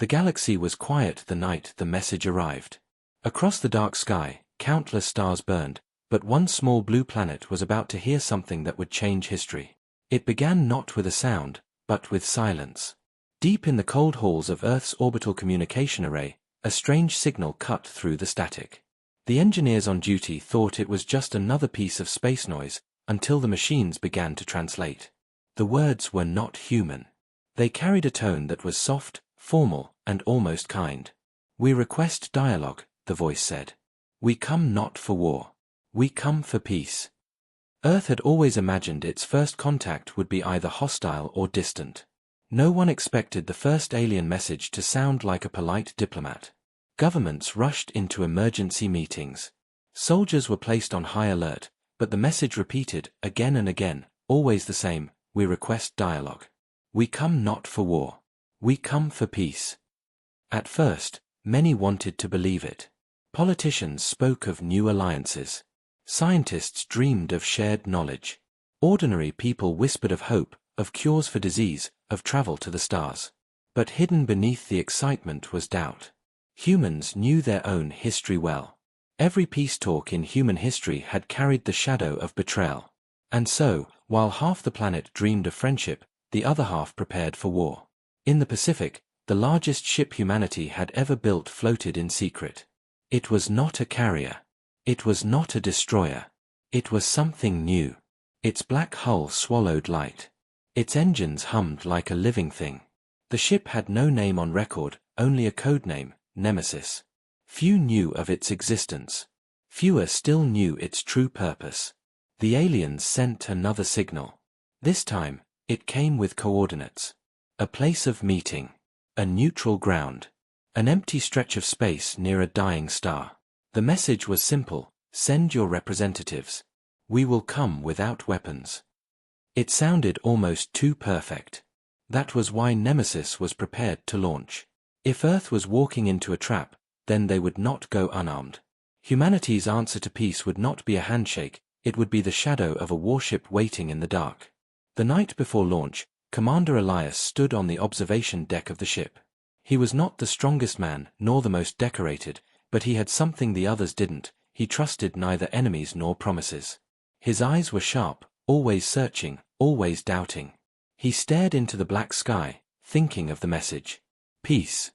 The galaxy was quiet the night the message arrived. Across the dark sky, countless stars burned, but one small blue planet was about to hear something that would change history. It began not with a sound, but with silence. Deep in the cold halls of Earth's orbital communication array, a strange signal cut through the static. The engineers on duty thought it was just another piece of space noise, until the machines began to translate. The words were not human. They carried a tone that was soft, formal, and almost kind. "We request dialogue," the voice said. "We come not for war. We come for peace." Earth had always imagined its first contact would be either hostile or distant. No one expected the first alien message to sound like a polite diplomat. Governments rushed into emergency meetings. Soldiers were placed on high alert, but the message repeated, again and again, always the same: "We request dialogue. We come not for war. We come for peace." At first, many wanted to believe it. Politicians spoke of new alliances. Scientists dreamed of shared knowledge. Ordinary people whispered of hope, of cures for disease, of travel to the stars. But hidden beneath the excitement was doubt. Humans knew their own history well. Every peace talk in human history had carried the shadow of betrayal. And so, while half the planet dreamed of friendship, the other half prepared for war. In the Pacific, the largest ship humanity had ever built floated in secret. It was not a carrier. It was not a destroyer. It was something new. Its black hull swallowed light. Its engines hummed like a living thing. The ship had no name on record, only a code name, Nemesis. Few knew of its existence. Fewer still knew its true purpose. The aliens sent another signal. This time, it came with coordinates. A place of meeting. A neutral ground. An empty stretch of space near a dying star. The message was simple: send your representatives. We will come without weapons. It sounded almost too perfect. That was why Nemesis was prepared to launch. If Earth was walking into a trap, then they would not go unarmed. Humanity's answer to peace would not be a handshake, it would be the shadow of a warship waiting in the dark. The night before launch, Commander Elias stood on the observation deck of the ship. He was not the strongest man, nor the most decorated, but he had something the others didn't: he trusted neither enemies nor promises. His eyes were sharp, always searching, always doubting. He stared into the black sky, thinking of the message. Peace.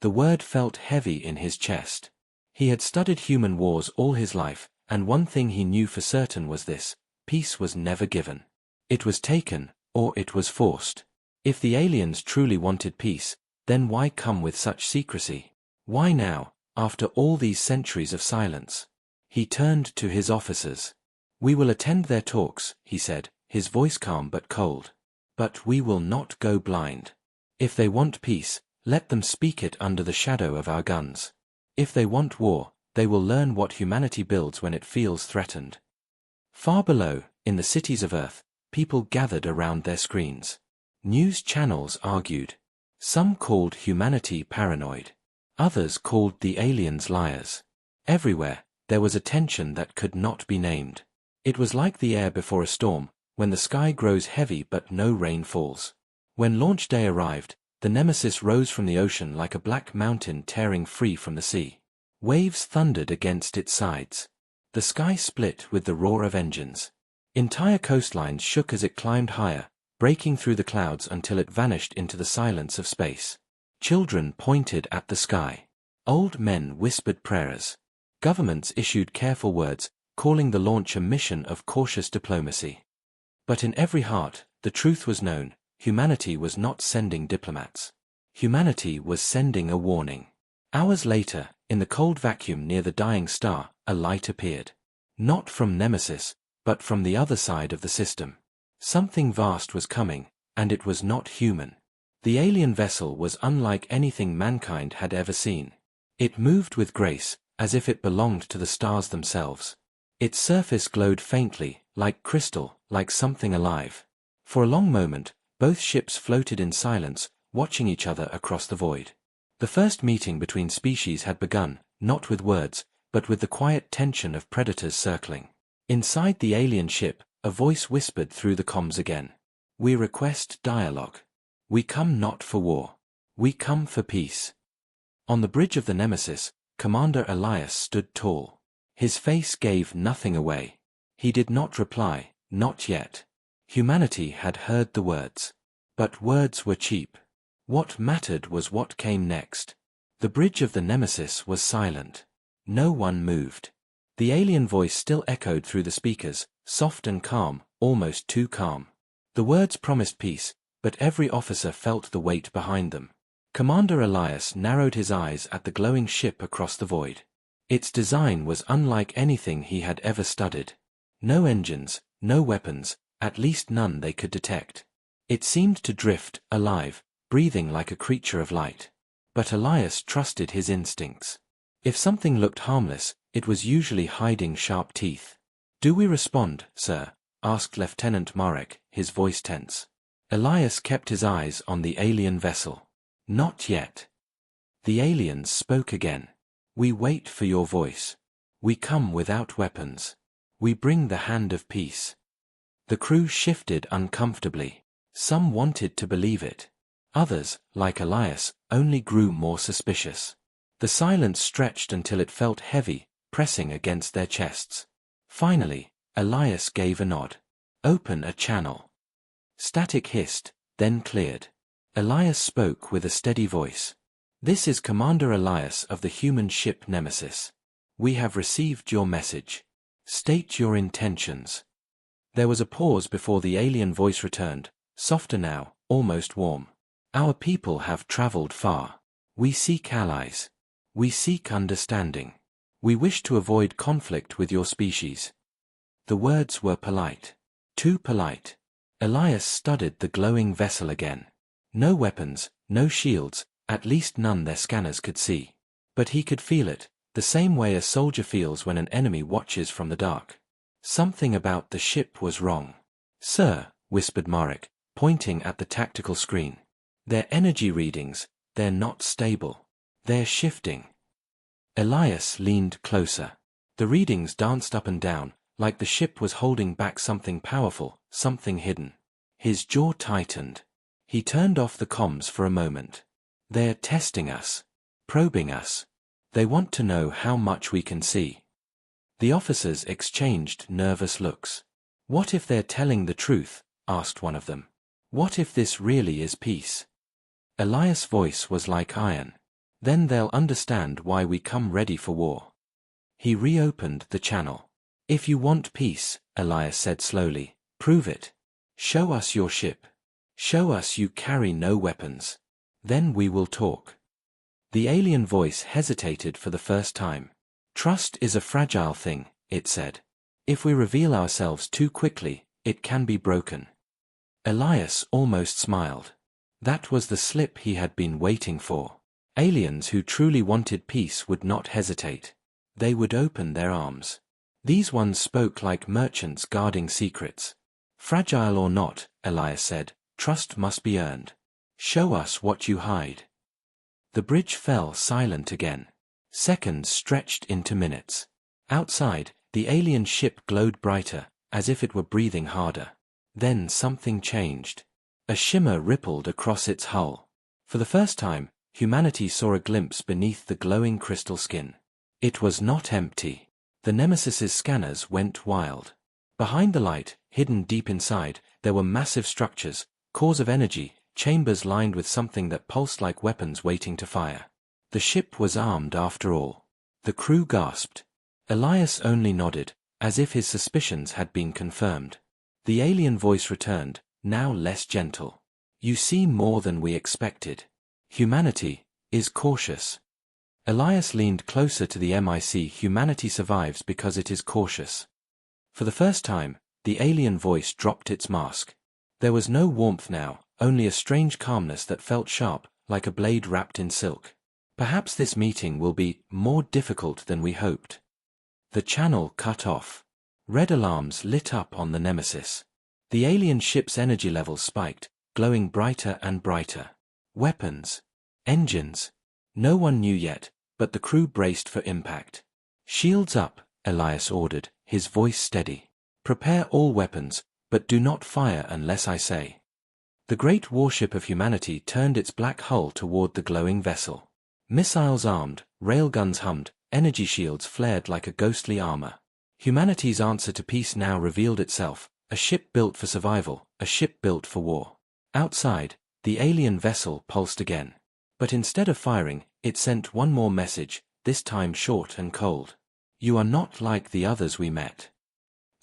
The word felt heavy in his chest. He had studied human wars all his life, and one thing he knew for certain was this: peace was never given. It was taken, or it was forced. If the aliens truly wanted peace, then why come with such secrecy? Why now, after all these centuries of silence? He turned to his officers. "We will attend their talks," he said, his voice calm but cold. "But we will not go blind. If they want peace, let them speak it under the shadow of our guns. If they want war, they will learn what humanity builds when it feels threatened." Far below, in the cities of Earth, people gathered around their screens. News channels argued. Some called humanity paranoid. Others called the aliens liars. Everywhere, there was a tension that could not be named. It was like the air before a storm, when the sky grows heavy but no rain falls. When launch day arrived, the Nemesis rose from the ocean like a black mountain tearing free from the sea. Waves thundered against its sides. The sky split with the roar of engines. Entire coastlines shook as it climbed higher, breaking through the clouds until it vanished into the silence of space. Children pointed at the sky. Old men whispered prayers. Governments issued careful words, calling the launch a mission of cautious diplomacy. But in every heart, the truth was known: humanity was not sending diplomats. Humanity was sending a warning. Hours later, in the cold vacuum near the dying star, a light appeared. Not from Nemesis, but from the other side of the system. Something vast was coming, and it was not human. The alien vessel was unlike anything mankind had ever seen. It moved with grace, as if it belonged to the stars themselves. Its surface glowed faintly, like crystal, like something alive. For a long moment, both ships floated in silence, watching each other across the void. The first meeting between species had begun, not with words, but with the quiet tension of predators circling. Inside the alien ship, a voice whispered through the comms again. "We request dialogue. We come not for war. We come for peace. On the bridge of the Nemesis, Commander Elias stood tall. His face gave nothing away. He did not reply, not yet. Humanity had heard the words. But words were cheap. What mattered was what came next. The bridge of the Nemesis was silent. No one moved. The alien voice still echoed through the speakers, soft and calm, almost too calm. The words promised peace, but every officer felt the weight behind them. Commander Elias narrowed his eyes at the glowing ship across the void. Its design was unlike anything he had ever studied. No engines, no weapons, at least none they could detect. It seemed to drift, alive, breathing like a creature of light. But Elias trusted his instincts. If something looked harmless, it was usually hiding sharp teeth. "Do we respond, sir?" asked Lieutenant Marek, his voice tense. Elias kept his eyes on the alien vessel. "Not yet." The aliens spoke again. "We wait for your voice. We come without weapons. We bring the hand of peace." The crew shifted uncomfortably. Some wanted to believe it. Others, like Elias, only grew more suspicious. The silence stretched until it felt heavy, pressing against their chests. Finally, Elias gave a nod. "Open a channel." Static hissed, then cleared. Elias spoke with a steady voice. "This is Commander Elias of the human ship Nemesis. We have received your message. State your intentions." There was a pause before the alien voice returned, softer now, almost warm. "Our people have traveled far. We seek allies. We seek understanding. We wish to avoid conflict with your species." The words were polite. Too polite. Elias studied the glowing vessel again. No weapons, no shields, at least none their scanners could see. But he could feel it, the same way a soldier feels when an enemy watches from the dark. Something about the ship was wrong. "Sir," whispered Marek, pointing at the tactical screen. "Their energy readings, they're not stable. They're shifting." Elias leaned closer. The readings danced up and down, like the ship was holding back something powerful, something hidden. His jaw tightened. He turned off the comms for a moment. "They're testing us. Probing us. They want to know how much we can see." The officers exchanged nervous looks. "What if they're telling the truth?" asked one of them. "What if this really is peace?" Elias' voice was like iron. "Then they'll understand why we come ready for war." He reopened the channel. "If you want peace," Elias said slowly, "prove it. Show us your ship. Show us you carry no weapons. Then we will talk." The alien voice hesitated for the first time. "Trust is a fragile thing," it said. "If we reveal ourselves too quickly, it can be broken." Elias almost smiled. That was the slip he had been waiting for. Aliens who truly wanted peace would not hesitate. They would open their arms. These ones spoke like merchants guarding secrets. "Fragile or not," Elias said, "trust must be earned. Show us what you hide." The bridge fell silent again. Seconds stretched into minutes. Outside, the alien ship glowed brighter, as if it were breathing harder. Then something changed. A shimmer rippled across its hull. For the first time, humanity saw a glimpse beneath the glowing crystal skin. It was not empty. The Nemesis's scanners went wild. Behind the light, hidden deep inside, there were massive structures, cores of energy, chambers lined with something that pulsed like weapons waiting to fire. The ship was armed after all. The crew gasped. Elias only nodded, as if his suspicions had been confirmed. The alien voice returned, now less gentle. "You see more than we expected. Humanity is cautious." Elias leaned closer to the MIC. "Humanity survives because it is cautious." For the first time, the alien voice dropped its mask. There was no warmth now, only a strange calmness that felt sharp, like a blade wrapped in silk. "Perhaps this meeting will be more difficult than we hoped." The channel cut off. Red alarms lit up on the Nemesis. The alien ship's energy levels spiked, glowing brighter and brighter. Weapons. Engines. No one knew yet, but the crew braced for impact. "Shields up," Elias ordered, his voice steady. "Prepare all weapons, but do not fire unless I say." The great warship of humanity turned its black hull toward the glowing vessel. Missiles armed, railguns hummed, energy shields flared like a ghostly armor. Humanity's answer to peace now revealed itself, a ship built for survival, a ship built for war. Outside, the alien vessel pulsed again. But instead of firing, it sent one more message, this time short and cold. You are not like the others we met.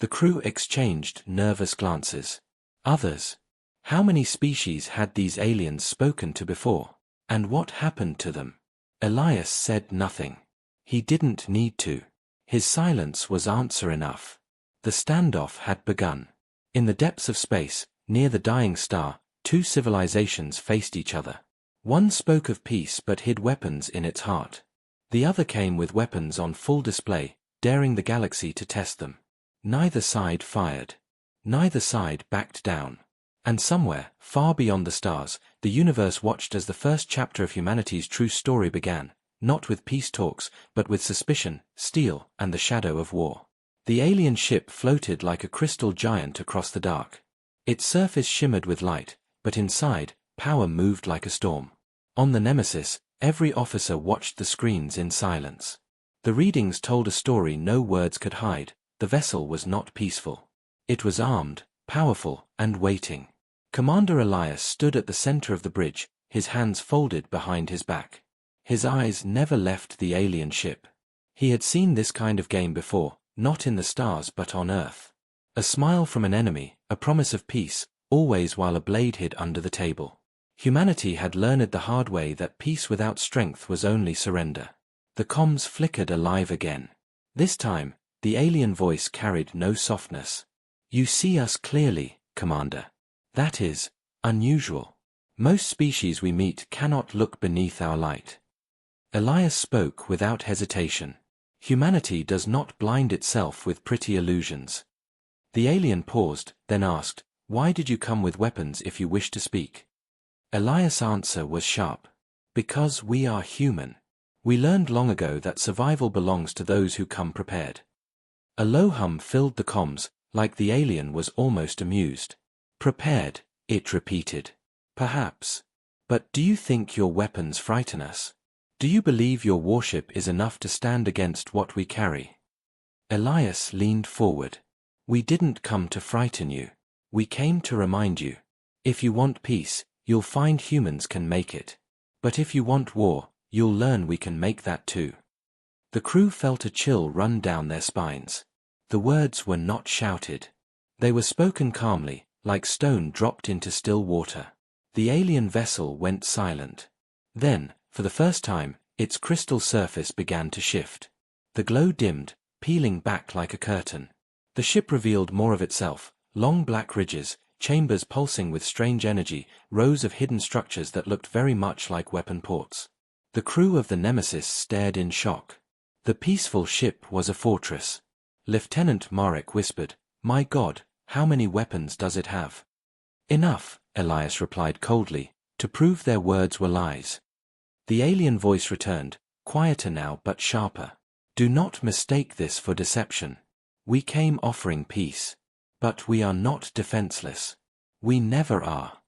The crew exchanged nervous glances. Others? How many species had these aliens spoken to before? And what happened to them? Elias said nothing. He didn't need to. His silence was answer enough. The standoff had begun. In the depths of space, near the dying star, two civilizations faced each other. One spoke of peace but hid weapons in its heart. The other came with weapons on full display, daring the galaxy to test them. Neither side fired. Neither side backed down. And somewhere, far beyond the stars, the universe watched as the first chapter of humanity's true story began, not with peace talks, but with suspicion, steel, and the shadow of war. The alien ship floated like a crystal giant across the dark. Its surface shimmered with light, but inside, power moved like a storm. On the Nemesis, every officer watched the screens in silence. The readings told a story no words could hide. The vessel was not peaceful. It was armed, powerful, and waiting. Commander Elias stood at the center of the bridge, his hands folded behind his back. His eyes never left the alien ship. He had seen this kind of game before, not in the stars but on Earth. A smile from an enemy, a promise of peace, always while a blade hid under the table. Humanity had learned the hard way that peace without strength was only surrender. The comms flickered alive again. This time, the alien voice carried no softness. You see us clearly, Commander. That is unusual. Most species we meet cannot look beneath our light. Elias spoke without hesitation. Humanity does not blind itself with pretty illusions. The alien paused, then asked, "Why did you come with weapons if you wish to speak?" Elias' answer was sharp. Because we are human. We learned long ago that survival belongs to those who come prepared. A low hum filled the comms, like the alien was almost amused. Prepared, it repeated. Perhaps. But do you think your weapons frighten us? Do you believe your warship is enough to stand against what we carry? Elias leaned forward. We didn't come to frighten you. We came to remind you. If you want peace, you'll find humans can make it. But if you want war, you'll learn we can make that too. The crew felt a chill run down their spines. The words were not shouted. They were spoken calmly, like stone dropped into still water. The alien vessel went silent. Then, for the first time, its crystal surface began to shift. The glow dimmed, peeling back like a curtain. The ship revealed more of itself, long black ridges, chambers pulsing with strange energy, rows of hidden structures that looked very much like weapon ports. The crew of the Nemesis stared in shock. The peaceful ship was a fortress. Lieutenant Marek whispered, "My God, how many weapons does it have?" "Enough," Elias replied coldly, "to prove their words were lies." The alien voice returned, quieter now but sharper. "Do not mistake this for deception. We came offering peace. But we are not defenseless. We never are."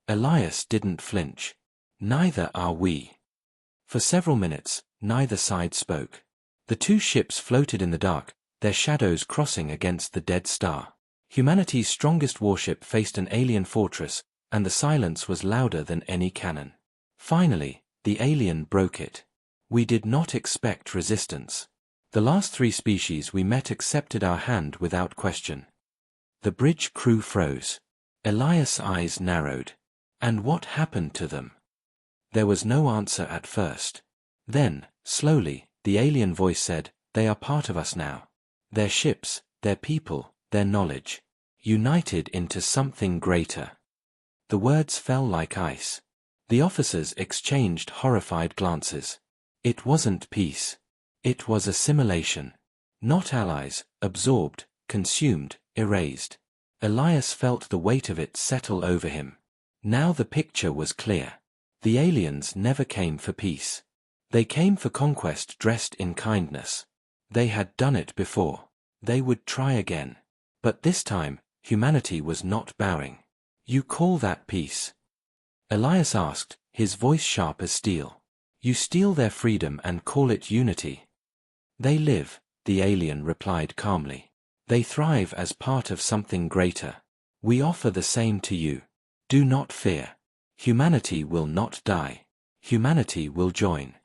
Elias didn't flinch. "Neither are we." For several minutes, neither side spoke. The two ships floated in the dark, their shadows crossing against the dead star. Humanity's strongest warship faced an alien fortress, and the silence was louder than any cannon. Finally, the alien broke it. "We did not expect resistance. The last three species we met accepted our hand without question." The bridge crew froze. Elias' eyes narrowed. And what happened to them? There was no answer at first. Then, slowly, the alien voice said, "They are part of us now. Their ships, their people, their knowledge, united into something greater." The words fell like ice. The officers exchanged horrified glances. It wasn't peace. It was assimilation. Not allies, absorbed, consumed, erased. Elias felt the weight of it settle over him. Now the picture was clear. The aliens never came for peace. They came for conquest dressed in kindness. They had done it before. They would try again. But this time, humanity was not bowing. You call that peace? Elias asked, his voice sharp as steel. You steal their freedom and call it unity. They live, the alien replied calmly. They thrive as part of something greater. We offer the same to you. Do not fear. Humanity will not die. Humanity will join.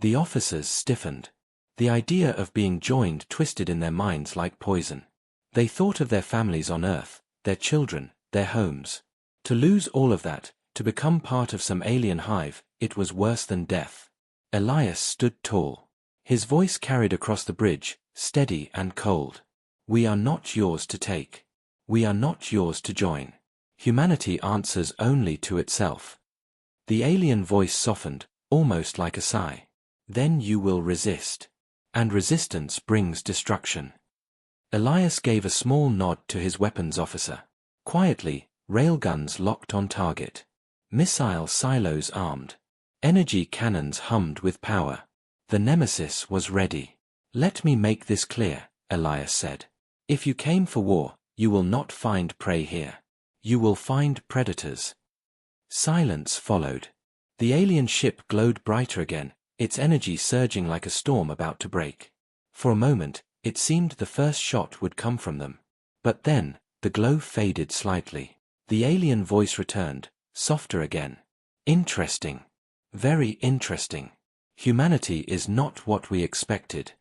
The officers stiffened. The idea of being joined twisted in their minds like poison. They thought of their families on Earth, their children, their homes. To lose all of that, to become part of some alien hive, it was worse than death. Elias stood tall. His voice carried across the bridge, steady and cold. We are not yours to take. We are not yours to join. Humanity answers only to itself. The alien voice softened, almost like a sigh. Then you will resist. And resistance brings destruction. Elias gave a small nod to his weapons officer. Quietly, railguns locked on target. Missile silos armed. Energy cannons hummed with power. The nemesis was ready. Let me make this clear, Elias said. If you came for war, you will not find prey here. You will find predators. Silence followed. The alien ship glowed brighter again, its energy surging like a storm about to break. For a moment, it seemed the first shot would come from them. But then, the glow faded slightly. The alien voice returned, softer again. Interesting. Very interesting. Humanity is not what we expected.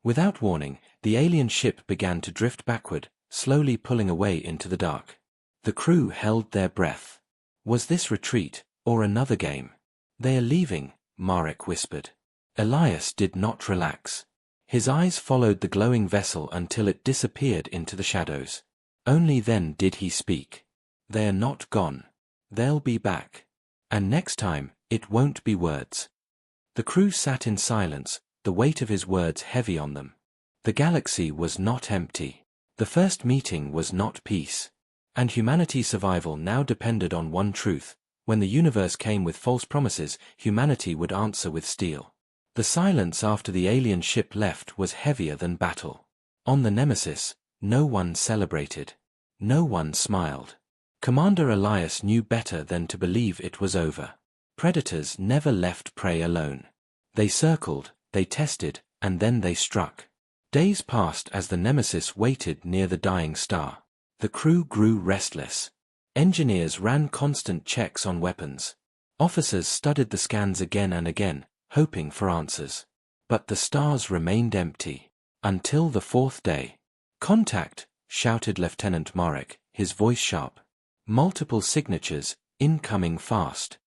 Without warning, the alien ship began to drift backward, slowly pulling away into the dark. The crew held their breath. Was this retreat, or another game? They are leaving, Marek whispered. Elias did not relax. His eyes followed the glowing vessel until it disappeared into the shadows. Only then did he speak. They are not gone. They'll be back. And next time, it won't be words. The crew sat in silence, the weight of his words heavy on them. The galaxy was not empty. The first meeting was not peace. And humanity's survival now depended on one truth. When the universe came with false promises, humanity would answer with steel. The silence after the alien ship left was heavier than battle. On the Nemesis, no one celebrated. No one smiled. Commander Elias knew better than to believe it was over. Predators never left prey alone. They circled, they tested, and then they struck. Days passed as the Nemesis waited near the dying star. The crew grew restless. Engineers ran constant checks on weapons. Officers studied the scans again and again, hoping for answers. But the stars remained empty. Until the fourth day. Contact, shouted Lieutenant Marek, his voice sharp. Multiple signatures, incoming fast.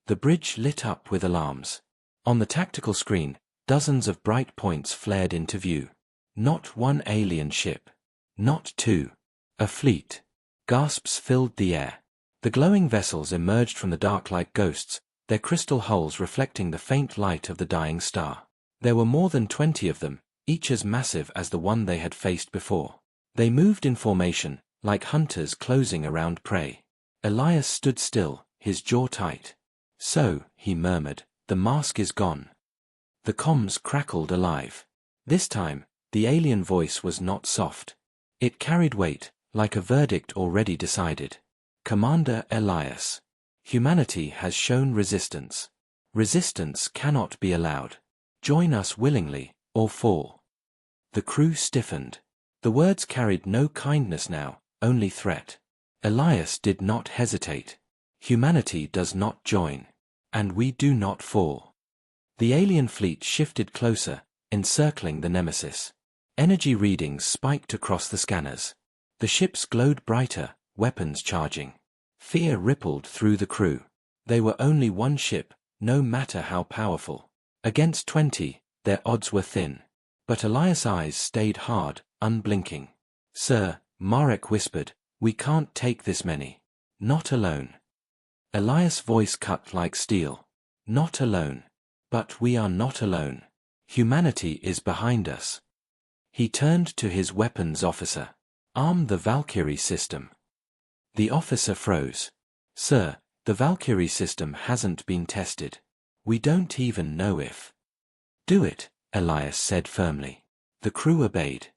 The bridge lit up with alarms. On the tactical screen, dozens of bright points flared into view. Not one alien ship. Not two. A fleet. Gasps filled the air. The glowing vessels emerged from the dark like ghosts, their crystal hulls reflecting the faint light of the dying star. There were more than 20 of them, each as massive as the one they had faced before. They moved in formation, like hunters closing around prey. Elias stood still, his jaw tight. So, he murmured, the mask is gone. The comms crackled alive. This time, the alien voice was not soft. It carried weight, like a verdict already decided. Commander Elias. Humanity has shown resistance. Resistance cannot be allowed. Join us willingly, or fall. The crew stiffened. The words carried no kindness now, only threat. Elias did not hesitate. Humanity does not join. And we do not fall. The alien fleet shifted closer, encircling the Nemesis. Energy readings spiked across the scanners. The ships glowed brighter, weapons charging. Fear rippled through the crew. They were only one ship, no matter how powerful. Against 20, their odds were thin. But Elias' eyes stayed hard, unblinking. Sir, Marek whispered, we can't take this many. Not alone. Elias' voice cut like steel. Not alone. But we are not alone. Humanity is behind us. He turned to his weapons officer. Arm the Valkyrie system. The officer froze. Sir, the Valkyrie system hasn't been tested. We don't even know if. Do it, Elias said firmly. The crew obeyed.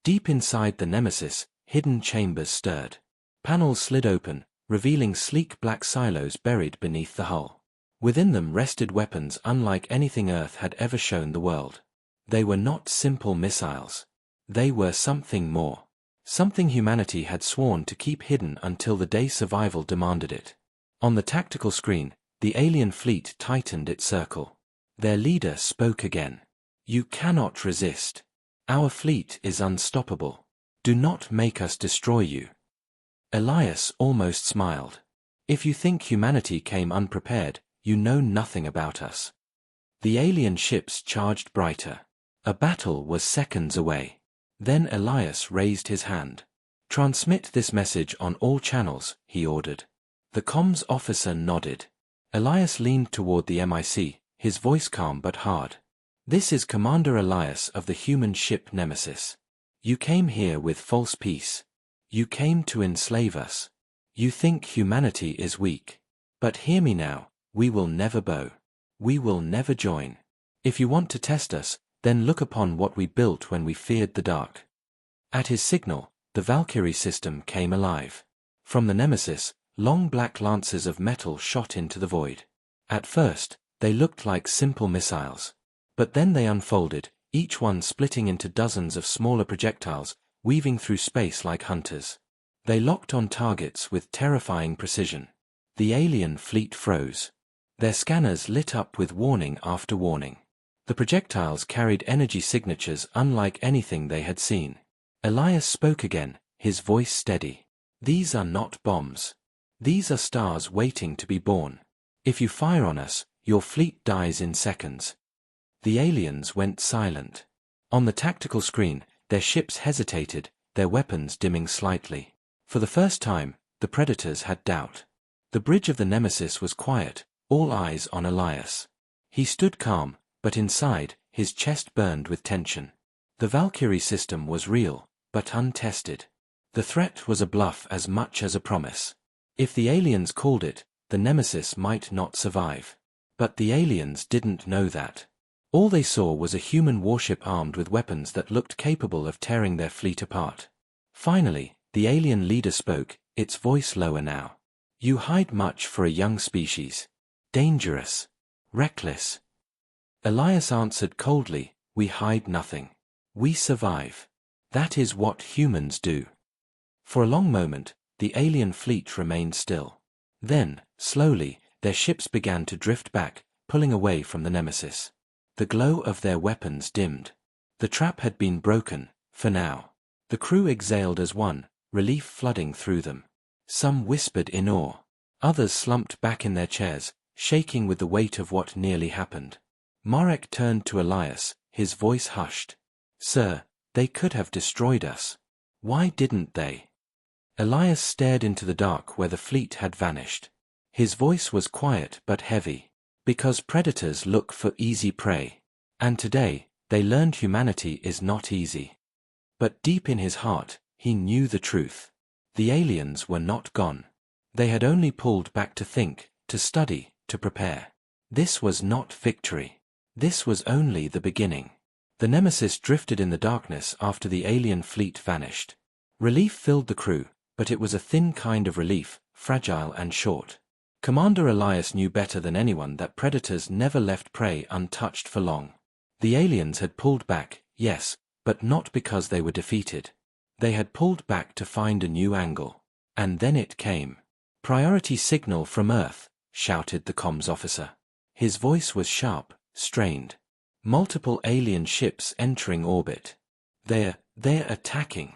Deep inside the Nemesis, hidden chambers stirred. Panels slid open, revealing sleek black silos buried beneath the hull. Within them rested weapons unlike anything Earth had ever shown the world. They were not simple missiles. They were something more. Something humanity had sworn to keep hidden until the day survival demanded it. On the tactical screen, the alien fleet tightened its circle. Their leader spoke again. "You cannot resist. Our fleet is unstoppable. Do not make us destroy you." Elias almost smiled. "If you think humanity came unprepared, you know nothing about us." The alien ships charged brighter. A battle was seconds away. Then Elias raised his hand. "Transmit this message on all channels," he ordered. The comms officer nodded. Elias leaned toward the MIC, his voice calm but hard. "This is Commander Elias of the human ship Nemesis. You came here with false peace. You came to enslave us. You think humanity is weak. But hear me now, we will never bow. We will never join. If you want to test us, then look upon what we built when we feared the dark." At his signal, the Valkyrie system came alive. From the Nemesis, long black lances of metal shot into the void. At first, they looked like simple missiles. But then they unfolded, each one splitting into dozens of smaller projectiles, weaving through space like hunters. They locked on targets with terrifying precision. The alien fleet froze. Their scanners lit up with warning after warning. The projectiles carried energy signatures unlike anything they had seen. Elias spoke again, his voice steady. "These are not bombs. These are stars waiting to be born. If you fire on us, your fleet dies in seconds." The aliens went silent. On the tactical screen, their ships hesitated, their weapons dimming slightly. For the first time, the predators had doubt. The bridge of the Nemesis was quiet, all eyes on Elias. He stood calm, but inside, his chest burned with tension. The Valkyrie system was real, but untested. The threat was a bluff as much as a promise. If the aliens called it, the Nemesis might not survive. But the aliens didn't know that. All they saw was a human warship armed with weapons that looked capable of tearing their fleet apart. Finally, the alien leader spoke, its voice lower now. "You hide much for a young species. Dangerous. Reckless." Elias answered coldly, "We hide nothing. We survive. That is what humans do." For a long moment, the alien fleet remained still. Then, slowly, their ships began to drift back, pulling away from the Nemesis. The glow of their weapons dimmed. The trap had been broken, for now. The crew exhaled as one, relief flooding through them. Some whispered in awe. Others slumped back in their chairs, shaking with the weight of what nearly happened. Marek turned to Elias, his voice hushed. "Sir, they could have destroyed us. Why didn't they?" Elias stared into the dark where the fleet had vanished. His voice was quiet but heavy. "Because predators look for easy prey. And today, they learned humanity is not easy." But deep in his heart, he knew the truth. The aliens were not gone. They had only pulled back to think, to study, to prepare. This was not victory. This was only the beginning. The Nemesis drifted in the darkness after the alien fleet vanished. Relief filled the crew, but it was a thin kind of relief, fragile and short. Commander Elias knew better than anyone that predators never left prey untouched for long. The aliens had pulled back, yes, but not because they were defeated. They had pulled back to find a new angle. And then it came. "Priority signal from Earth," shouted the comms officer. His voice was sharp, strained. "Multiple alien ships entering orbit. They're attacking."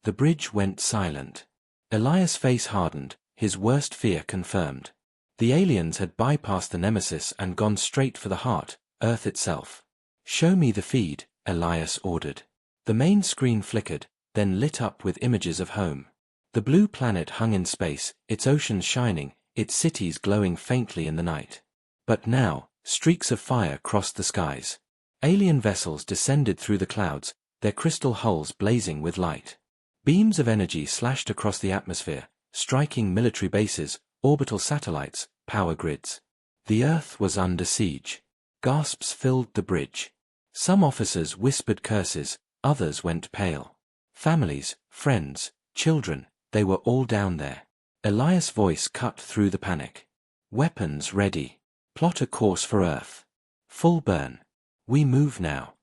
The bridge went silent. Elias' face hardened, his worst fear confirmed. The aliens had bypassed the Nemesis and gone straight for the heart, Earth itself. "Show me the feed," Elias ordered. The main screen flickered, then lit up with images of home. The blue planet hung in space, its oceans shining, its cities glowing faintly in the night. But now, streaks of fire crossed the skies. Alien vessels descended through the clouds, their crystal hulls blazing with light. Beams of energy slashed across the atmosphere, striking military bases, orbital satellites, power grids. The Earth was under siege. Gasps filled the bridge. Some officers whispered curses, others went pale. Families, friends, children, they were all down there. Elias' voice cut through the panic. Weapons ready. Plot a course for Earth. Full burn. We move now.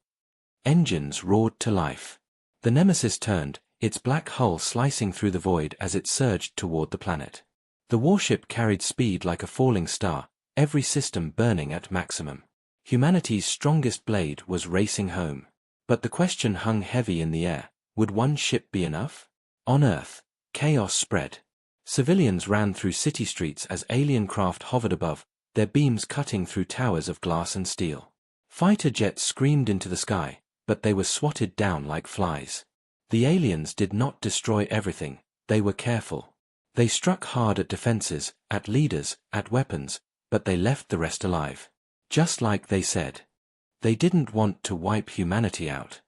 Engines roared to life. The Nemesis turned, its black hull slicing through the void as it surged toward the planet. The warship carried speed like a falling star, every system burning at maximum. Humanity's strongest blade was racing home. But the question hung heavy in the air: would one ship be enough? On Earth, chaos spread. Civilians ran through city streets as alien craft hovered above, their beams cutting through towers of glass and steel. Fighter jets screamed into the sky, but they were swatted down like flies. The aliens did not destroy everything, they were careful. They struck hard at defenses, at leaders, at weapons, but they left the rest alive. Just like they said. They didn't want to wipe humanity out.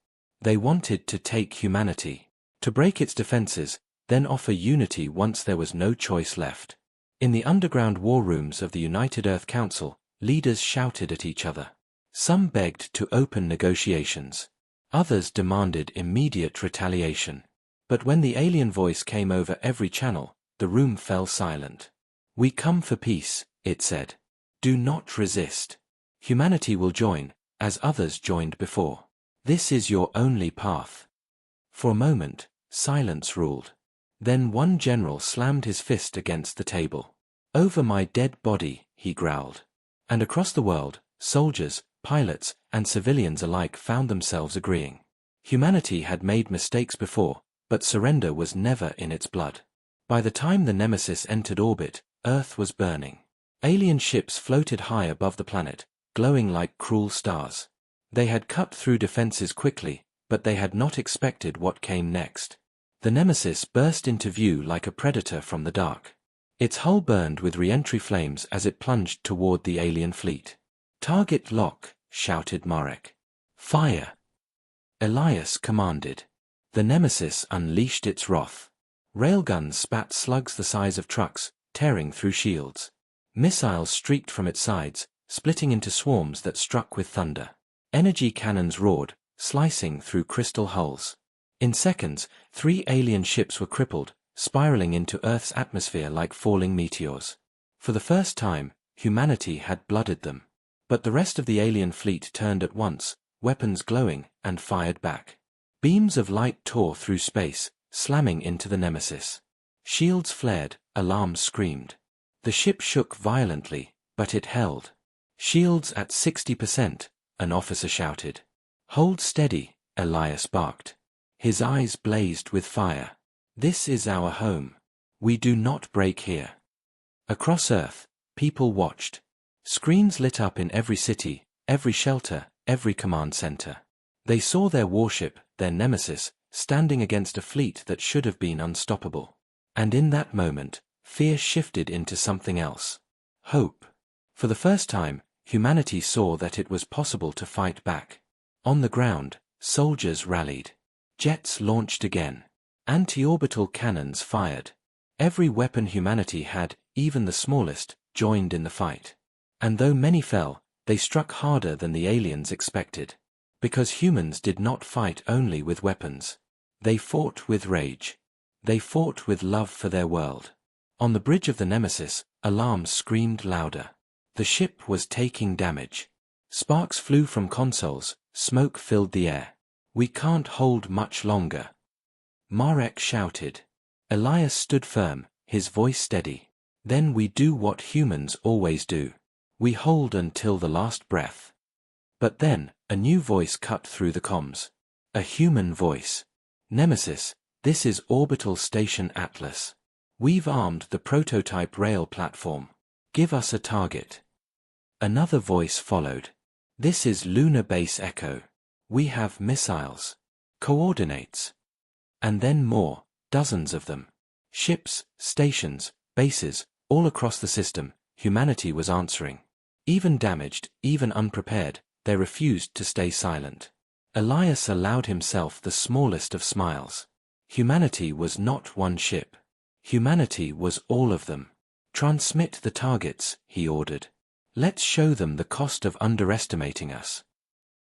They wanted to take humanity, to break its defenses, then offer unity once there was no choice left. In the underground war rooms of the United Earth Council, leaders shouted at each other. Some begged to open negotiations. Others demanded immediate retaliation. But when the alien voice came over every channel, the room fell silent. We come for peace, it said. Do not resist. Humanity will join, as others joined before. This is your only path. For a moment, silence ruled. Then one general slammed his fist against the table. Over my dead body, he growled. And across the world, soldiers, pilots, and civilians alike found themselves agreeing. Humanity had made mistakes before, but surrender was never in its blood. By the time the Nemesis entered orbit, Earth was burning. Alien ships floated high above the planet, glowing like cruel stars. They had cut through defenses quickly, but they had not expected what came next. The Nemesis burst into view like a predator from the dark. Its hull burned with re-entry flames as it plunged toward the alien fleet. Target lock, shouted Marek. Fire! Elias commanded. The Nemesis unleashed its wrath. Railguns spat slugs the size of trucks, tearing through shields. Missiles streaked from its sides, splitting into swarms that struck with thunder. Energy cannons roared, slicing through crystal hulls. In seconds, 3 alien ships were crippled, spiraling into Earth's atmosphere like falling meteors. For the first time, humanity had blooded them. But the rest of the alien fleet turned at once, weapons glowing, and fired back. Beams of light tore through space, slamming into the Nemesis. Shields flared, alarms screamed. The ship shook violently, but it held. Shields at 60%, an officer shouted. Hold steady, Elias barked. His eyes blazed with fire. This is our home. We do not break here. Across Earth, people watched. Screens lit up in every city, every shelter, every command center. They saw their warship, their Nemesis, standing against a fleet that should have been unstoppable. And in that moment, fear shifted into something else. Hope. For the first time, humanity saw that it was possible to fight back. On the ground, soldiers rallied. Jets launched again. Anti-orbital cannons fired. Every weapon humanity had, even the smallest, joined in the fight. And though many fell, they struck harder than the aliens expected. Because humans did not fight only with weapons. They fought with rage. They fought with love for their world. On the bridge of the Nemesis, alarms screamed louder. The ship was taking damage. Sparks flew from consoles, smoke filled the air. We can't hold much longer. Marek shouted. Elias stood firm, his voice steady. Then we do what humans always do. We hold until the last breath. But then, a new voice cut through the comms. A human voice. Nemesis, this is Orbital Station Atlas. We've armed the prototype rail platform. Give us a target. Another voice followed. This is Lunar Base Echo. We have missiles. Coordinates. And then more, dozens of them. Ships, stations, bases, all across the system, humanity was answering. Even damaged, even unprepared, they refused to stay silent. Elias allowed himself the smallest of smiles. Humanity was not one ship. Humanity was all of them. Transmit the targets, he ordered. Let's show them the cost of underestimating us.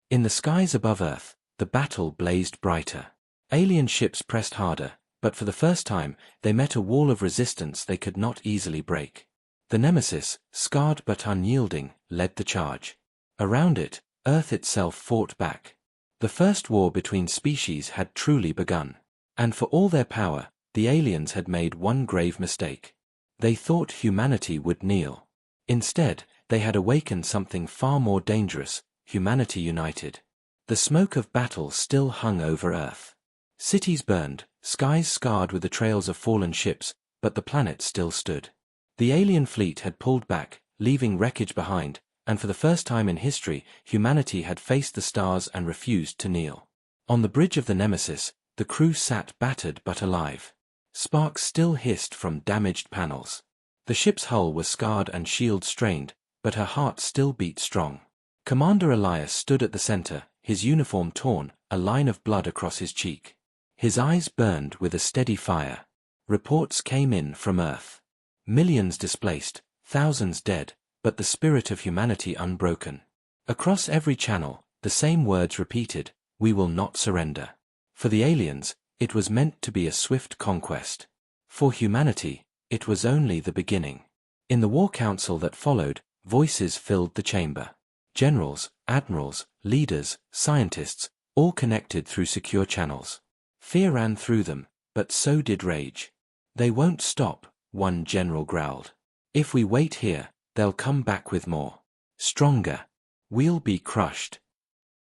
In the skies above Earth, the battle blazed brighter. Alien ships pressed harder, But for the first time, they met a wall of resistance they could not easily break. The Nemesis, scarred but unyielding, led the charge. Around it, Earth itself fought back. The first war between species had truly begun. And for all their power, the aliens had made one grave mistake. They thought humanity would kneel. Instead, they had awakened something far more dangerous: humanity united. The smoke of battle still hung over Earth. Cities burned, skies scarred with the trails of fallen ships, but the planet still stood. The alien fleet had pulled back, leaving wreckage behind, and for the first time in history, humanity had faced the stars and refused to kneel. On the bridge of the Nemesis, the crew sat battered but alive. Sparks still hissed from damaged panels. The ship's hull was scarred and shields strained, but her heart still beat strong. Commander Elias stood at the center, his uniform torn, a line of blood across his cheek. His eyes burned with a steady fire. Reports came in from Earth. Millions displaced, thousands dead, but the spirit of humanity unbroken. Across every channel, the same words repeated: "We will not surrender." For the aliens, it was meant to be a swift conquest. For humanity, it was only the beginning. In the war council that followed, voices filled the chamber. Generals, admirals, leaders, scientists, all connected through secure channels. Fear ran through them, but so did rage. "They won't stop," one general growled. "If we wait here, they'll come back with more. Stronger. We'll be crushed."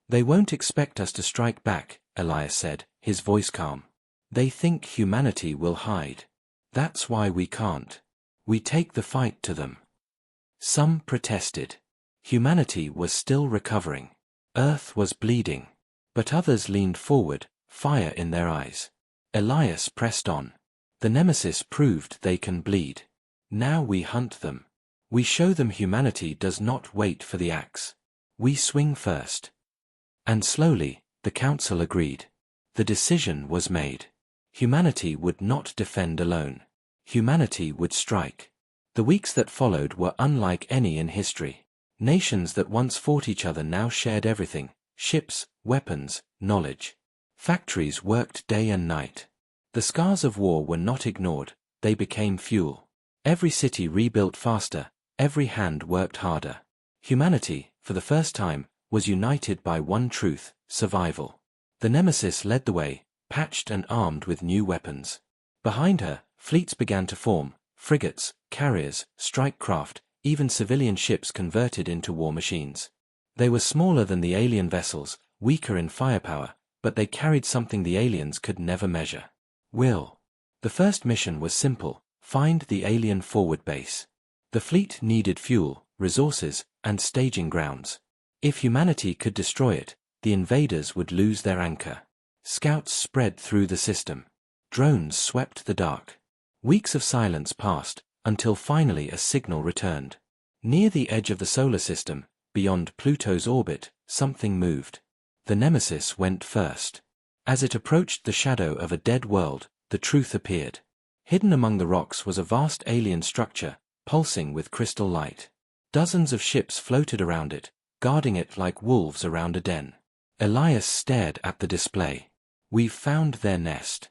"They won't expect us to strike back," Elias said, his voice calm. "They think humanity will hide. That's why we can't. We take the fight to them." Some protested. Humanity was still recovering. Earth was bleeding. But others leaned forward, fire in their eyes. Elias pressed on. "The Nemesis proved they can bleed. Now we hunt them. We show them humanity does not wait for the axe. We swing first." And slowly, the council agreed. The decision was made. Humanity would not defend alone. Humanity would strike. The weeks that followed were unlike any in history. Nations that once fought each other now shared everything: ships, weapons, knowledge. Factories worked day and night. The scars of war were not ignored, they became fuel. Every city rebuilt faster, every hand worked harder. Humanity, for the first time, was united by one truth: survival. The Nemesis led the way, patched and armed with new weapons. Behind her, fleets began to form: frigates, carriers, strike craft, even civilian ships converted into war machines. They were smaller than the alien vessels, weaker in firepower, but they carried something the aliens could never measure: will. The first mission was simple: find the alien forward base. The fleet needed fuel, resources, and staging grounds. If humanity could destroy it, the invaders would lose their anchor. Scouts spread through the system. Drones swept the dark. Weeks of silence passed, until finally a signal returned. Near the edge of the solar system, beyond Pluto's orbit, something moved. The Nemesis went first. As it approached the shadow of a dead world, the truth appeared. Hidden among the rocks was a vast alien structure, pulsing with crystal light. Dozens of ships floated around it, guarding it like wolves around a den. Elias stared at the display. "We've found their nest."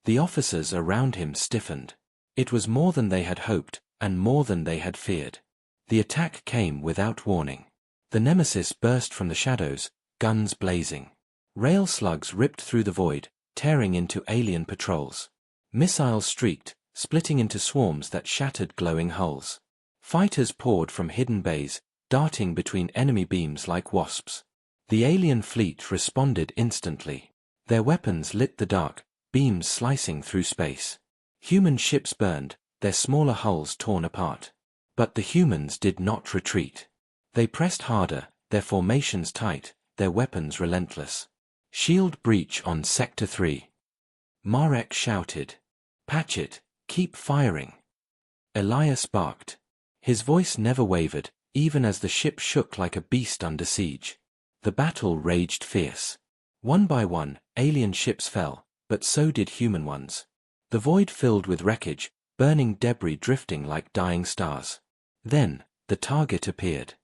The officers around him stiffened. It was more than they had hoped, and more than they had feared. The attack came without warning. The Nemesis burst from the shadows, guns blazing. Rail slugs ripped through the void, tearing into alien patrols. Missiles streaked, splitting into swarms that shattered glowing hulls. Fighters poured from hidden bays, darting between enemy beams like wasps. The alien fleet responded instantly. Their weapons lit the dark, beams slicing through space. Human ships burned, their smaller hulls torn apart. But the humans did not retreat. They pressed harder, their formations tight, their weapons relentless. "Shield breach on Sector 3. Marek shouted. "Patch it, keep firing." Elias barked. His voice never wavered, even as the ship shook like a beast under siege. The battle raged fierce. One by one, alien ships fell, but so did human ones. The void filled with wreckage, burning debris drifting like dying stars. Then, the target appeared.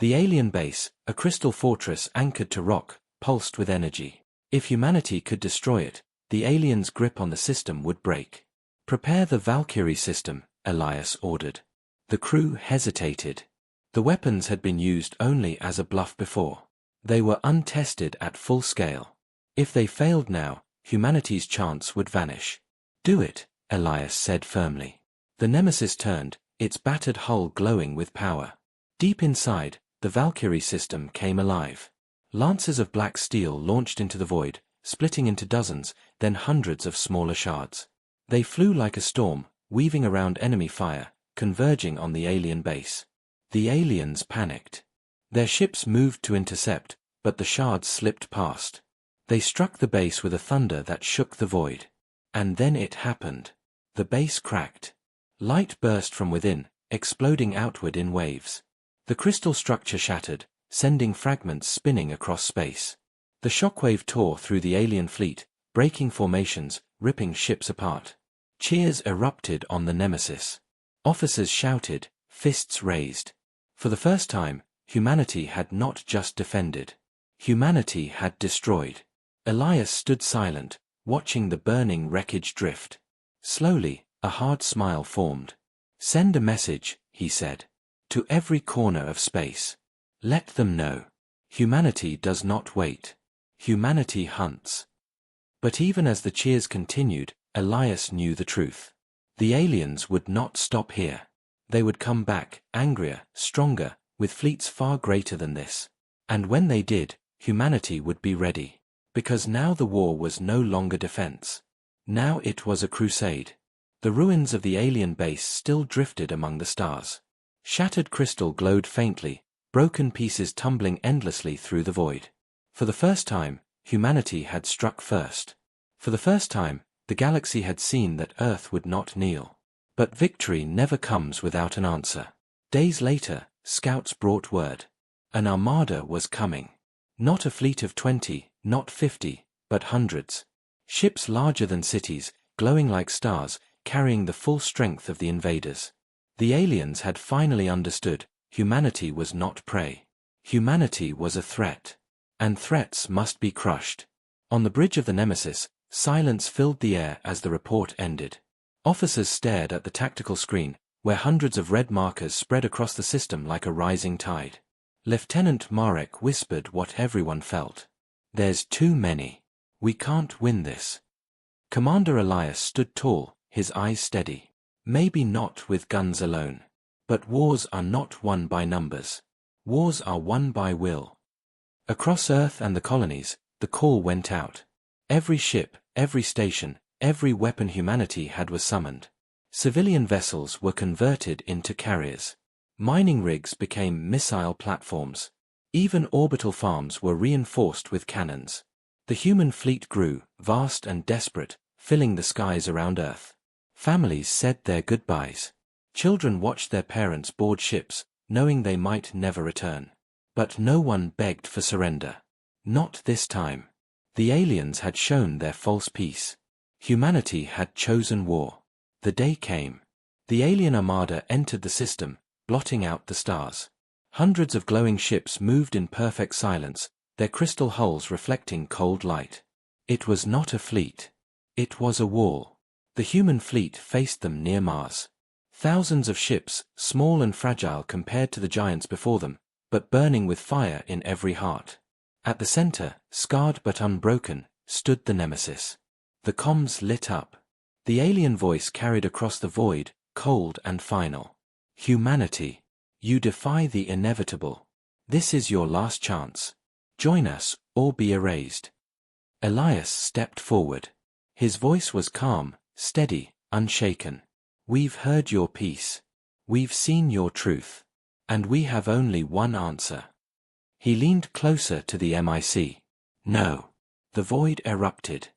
The alien base, a crystal fortress anchored to rock, pulsed with energy. If humanity could destroy it, the aliens' grip on the system would break. "Prepare the Valkyrie system," Elias ordered. The crew hesitated. The weapons had been used only as a bluff before. They were untested at full scale. If they failed now, humanity's chance would vanish. "Do it," Elias said firmly. The Nemesis turned, its battered hull glowing with power. Deep inside, the Valkyrie system came alive. Lances of black steel launched into the void, splitting into dozens, then hundreds of smaller shards. They flew like a storm, weaving around enemy fire, converging on the alien base. The aliens panicked. Their ships moved to intercept, but the shards slipped past. They struck the base with a thunder that shook the void. And then it happened. The base cracked. Light burst from within, exploding outward in waves. The crystal structure shattered, sending fragments spinning across space. The shockwave tore through the alien fleet, breaking formations, ripping ships apart. Cheers erupted on the Nemesis. Officers shouted, fists raised. For the first time, humanity had not just defended. Humanity had destroyed. Elias stood silent, watching the burning wreckage drift. Slowly, a hard smile formed. "Send a message," he said. "To every corner of space. Let them know. Humanity does not wait. Humanity hunts." But even as the cheers continued, Elias knew the truth. The aliens would not stop here. They would come back, angrier, stronger, with fleets far greater than this. And when they did, humanity would be ready. Because now the war was no longer defense. Now it was a crusade. The ruins of the alien base still drifted among the stars. Shattered crystal glowed faintly, broken pieces tumbling endlessly through the void. For the first time, humanity had struck first. For the first time, the galaxy had seen that Earth would not kneel. But victory never comes without an answer. Days later, scouts brought word. An armada was coming. Not a fleet of 20, not 50, but hundreds. Ships larger than cities, glowing like stars, carrying the full strength of the invaders. The aliens had finally understood, humanity was not prey. Humanity was a threat. And threats must be crushed. On the bridge of the Nemesis, silence filled the air as the report ended. Officers stared at the tactical screen, where hundreds of red markers spread across the system like a rising tide. Lieutenant Marek whispered what everyone felt. "There's too many. We can't win this." Commander Elias stood tall, his eyes steady. "Maybe not with guns alone. But wars are not won by numbers. Wars are won by will." Across Earth and the colonies, the call went out. Every ship, every station, every weapon humanity had was summoned. Civilian vessels were converted into carriers. Mining rigs became missile platforms. Even orbital farms were reinforced with cannons. The human fleet grew, vast and desperate, filling the skies around Earth. Families said their goodbyes. Children watched their parents board ships, knowing they might never return. But no one begged for surrender. Not this time. The aliens had shown their false peace. Humanity had chosen war. The day came. The alien armada entered the system, blotting out the stars. Hundreds of glowing ships moved in perfect silence, their crystal hulls reflecting cold light. It was not a fleet. It was a wall. The human fleet faced them near Mars. Thousands of ships, small and fragile compared to the giants before them, but burning with fire in every heart. At the center, scarred but unbroken, stood the Nemesis. The comms lit up. The alien voice carried across the void, cold and final. "Humanity, you defy the inevitable. This is your last chance. Join us, or be erased." Elias stepped forward. His voice was calm, steady, unshaken. "We've heard your piece. We've seen your truth. And we have only one answer." He leaned closer to the MIC. "No." The void erupted.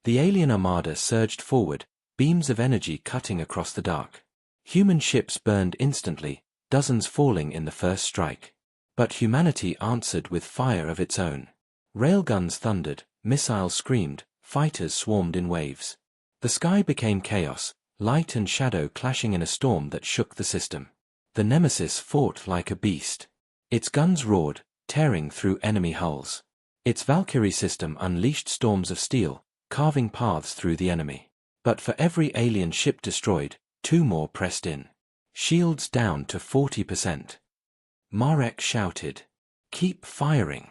The alien armada surged forward, beams of energy cutting across the dark. Human ships burned instantly, dozens falling in the first strike. But humanity answered with fire of its own. Railguns thundered, missiles screamed, fighters swarmed in waves. The sky became chaos, light and shadow clashing in a storm that shook the system. The Nemesis fought like a beast. Its guns roared, tearing through enemy hulls. Its Valkyrie system unleashed storms of steel, carving paths through the enemy. But for every alien ship destroyed, 2 more pressed in. Shields down to 40%. Marek shouted, "Keep firing."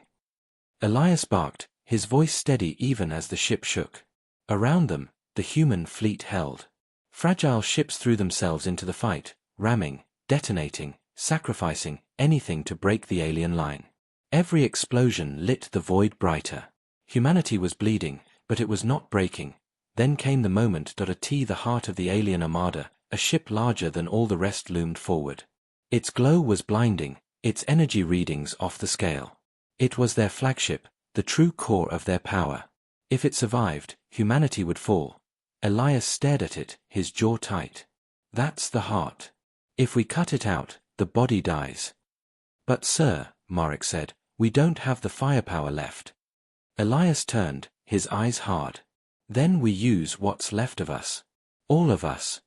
Elias barked, his voice steady even as the ship shook. Around them, the human fleet held. Fragile ships threw themselves into the fight, ramming, detonating, sacrificing anything to break the alien line. Every explosion lit the void brighter. Humanity was bleeding, but it was not breaking. Then came the moment. The heart of the alien armada, a ship larger than all the rest, loomed forward. Its glow was blinding, its energy readings off the scale. It was their flagship, the true core of their power. If it survived, humanity would fall. Elias stared at it, his jaw tight. That's the heart. If we cut it out, the body dies. But sir, Marek said, we don't have the firepower left. Elias turned, his eyes hard. Then we use what's left of us. All of us.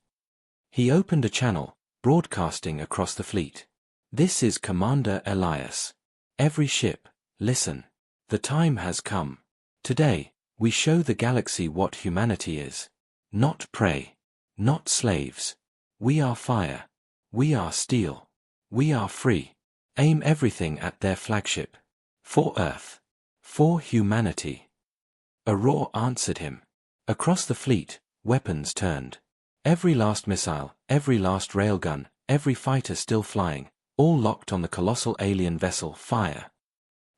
He opened a channel, broadcasting across the fleet. This is Commander Elias. Every ship, listen. The time has come. Today, we show the galaxy what humanity is. Not prey. Not slaves. We are fire. We are steel. We are free. Aim everything at their flagship. For Earth. For humanity. A roar answered him. Across the fleet, weapons turned. Every last missile, every last railgun, every fighter still flying, all locked on the colossal alien vessel. Fire.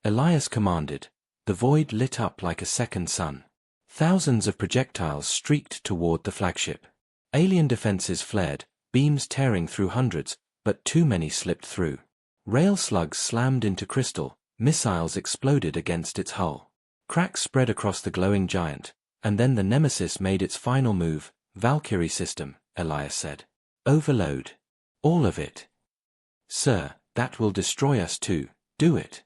Elias commanded. The void lit up like a second sun. Thousands of projectiles streaked toward the flagship. Alien defenses flared, beams tearing through hundreds, but too many slipped through. Rail slugs slammed into crystal, missiles exploded against its hull. Cracks spread across the glowing giant, and then the Nemesis made its final move. Valkyrie system, Elias said. Overload. All of it. Sir, that will destroy us too. Do it.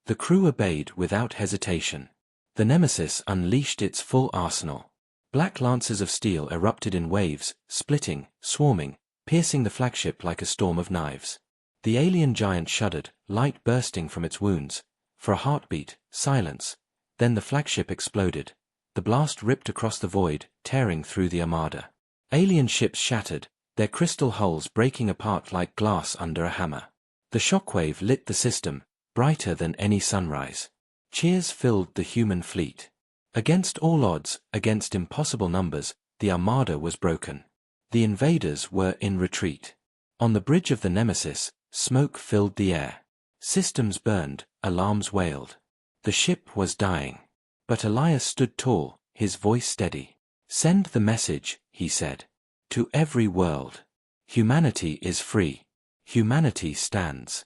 The crew obeyed without hesitation. The Nemesis unleashed its full arsenal. Black lances of steel erupted in waves, splitting, swarming, piercing the flagship like a storm of knives. The alien giant shuddered, light bursting from its wounds. For a heartbeat, silence. Then the flagship exploded. The blast ripped across the void, tearing through the armada. Alien ships shattered, their crystal hulls breaking apart like glass under a hammer. The shockwave lit the system, brighter than any sunrise. Cheers filled the human fleet. Against all odds, against impossible numbers, the armada was broken. The invaders were in retreat. On the bridge of the Nemesis, smoke filled the air. Systems burned, alarms wailed. The ship was dying. But Elias stood tall, his voice steady. Send the message, he said. To every world. Humanity is free. Humanity stands.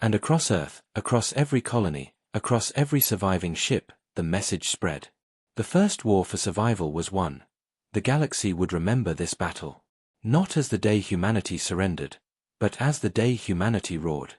And across Earth, across every colony, across every surviving ship, the message spread. The first war for survival was won. The galaxy would remember this battle. Not as the day humanity surrendered, but as the day humanity roared.